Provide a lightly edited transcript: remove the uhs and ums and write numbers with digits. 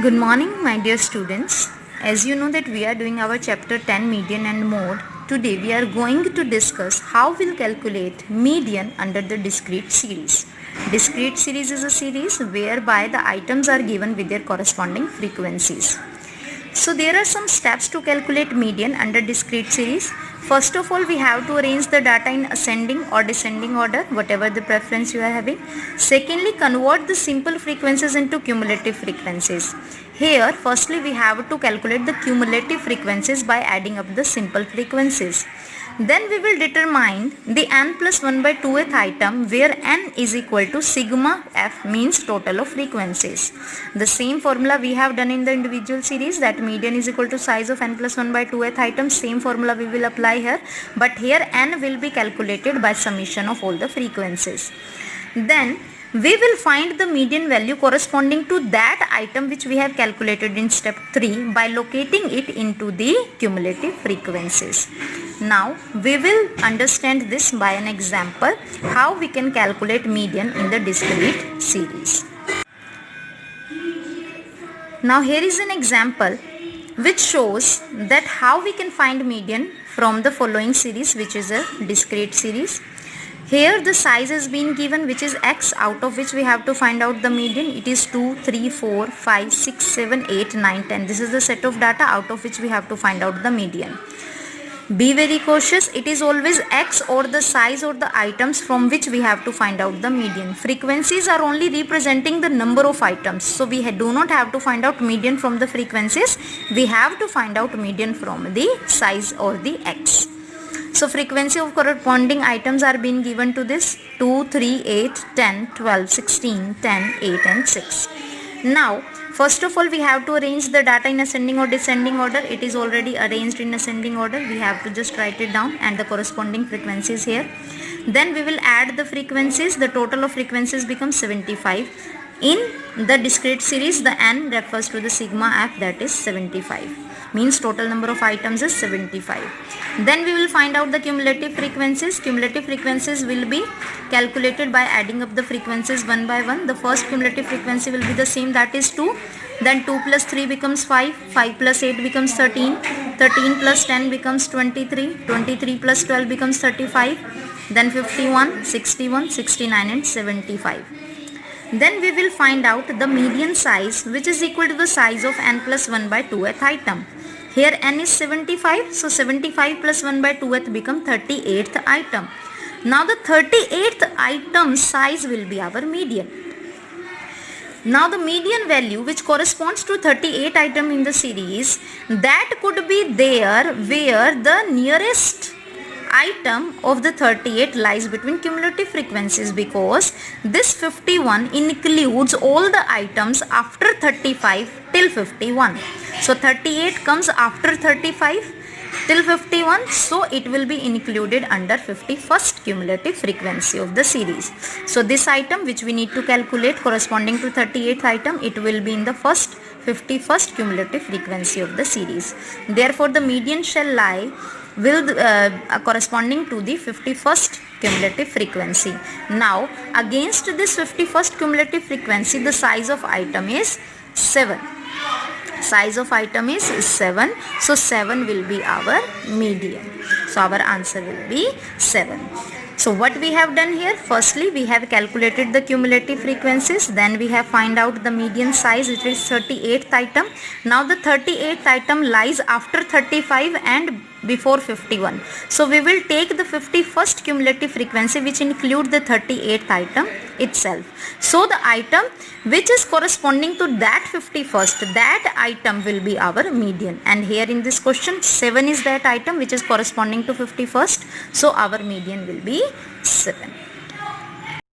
Good morning, my dear students. As you know that we are doing our chapter 10 median and mode. Today we are going to discuss how we'll calculate median under the discrete series. Discrete series is a series whereby the items are given with their corresponding frequencies. So there are some steps to calculate median under discrete series. First of all, we have to arrange the data in ascending or descending order, whatever the preference you are having. Secondly, convert the simple frequencies into cumulative frequencies. Here, firstly, we have to calculate the cumulative frequencies by adding up the simple frequencies. Then we will determine the n plus 1 by 2th item where n is equal to sigma f, means total of frequencies. The same formula we have done in the individual series, that median is equal to size of n plus 1 by 2th item. Same formula we will apply here, but here n will be calculated by summation of all the frequencies. Then we will find the median value corresponding to that item which we have calculated in step 3 by locating it into the cumulative frequencies. Now we will understand this by an example, how we can calculate median in the discrete series. Now here is an example which shows that how we can find median from the following series, which is a discrete series. Here the size is being given, which is x, out of which we have to find out the median. It is 2, 3, 4, 5, 6, 7, 8, 9, 10. This is the set of data out of which we have to find out the median. Be very cautious. It is always x or the size or the items from which we have to find out the median. Frequencies are only representing the number of items. So we do not have to find out median from the frequencies. We have to find out median from the size or the x. So frequency of corresponding items are being given to this: 2, 3, 8, 10, 12, 16, 10, 8 and 6. Now first of all, we have to arrange the data in ascending or descending order. It is already arranged in ascending order. We have to just write it down and the corresponding frequencies here. Then we will add the frequencies. The total of frequencies becomes 75. In the discrete series, the n refers to the sigma f, that is 75. Means total number of items is 75. Then we will find out the cumulative frequencies. Cumulative frequencies will be calculated by adding up the frequencies one by one. The first cumulative frequency will be the same, that is 2. Then 2 plus 3 becomes 5. 5 plus 8 becomes 13. 13 plus 10 becomes 23. 23 plus 12 becomes 35. Then 51, 61, 69 and 75. Then we will find out the median size, which is equal to the size of n plus 1 by 2th item. Here n is 75, so 75 plus 1 by 2th become 38th item. Now the 38th item size will be our median. Now the median value which corresponds to 38 item in the series, that could be there where the nearest item of the 38 lies between cumulative frequencies, because this 51 includes all the items after 35 till 51. So 38 comes after 35 till 51, so it will be included under 51st cumulative frequency of the series. So this item which we need to calculate corresponding to 38th item, it will be in the 51st cumulative frequency of the series. Therefore the median shall lie corresponding to the 51st cumulative frequency. Now against this 51st cumulative frequency, the size of item is 7. Size of item is 7. So 7 will be our median. So our answer will be 7. So what we have done here, firstly we have calculated the cumulative frequencies, then we have find out the median size, which is 38th item. Now the 38th item lies after 35 and before 51. So we will take the 51st cumulative frequency which include the 38th item itself. So the item which is corresponding to that 51st, that item will be our median. And here in this question, 7 is that item which is corresponding to 51st. So our median will be 7.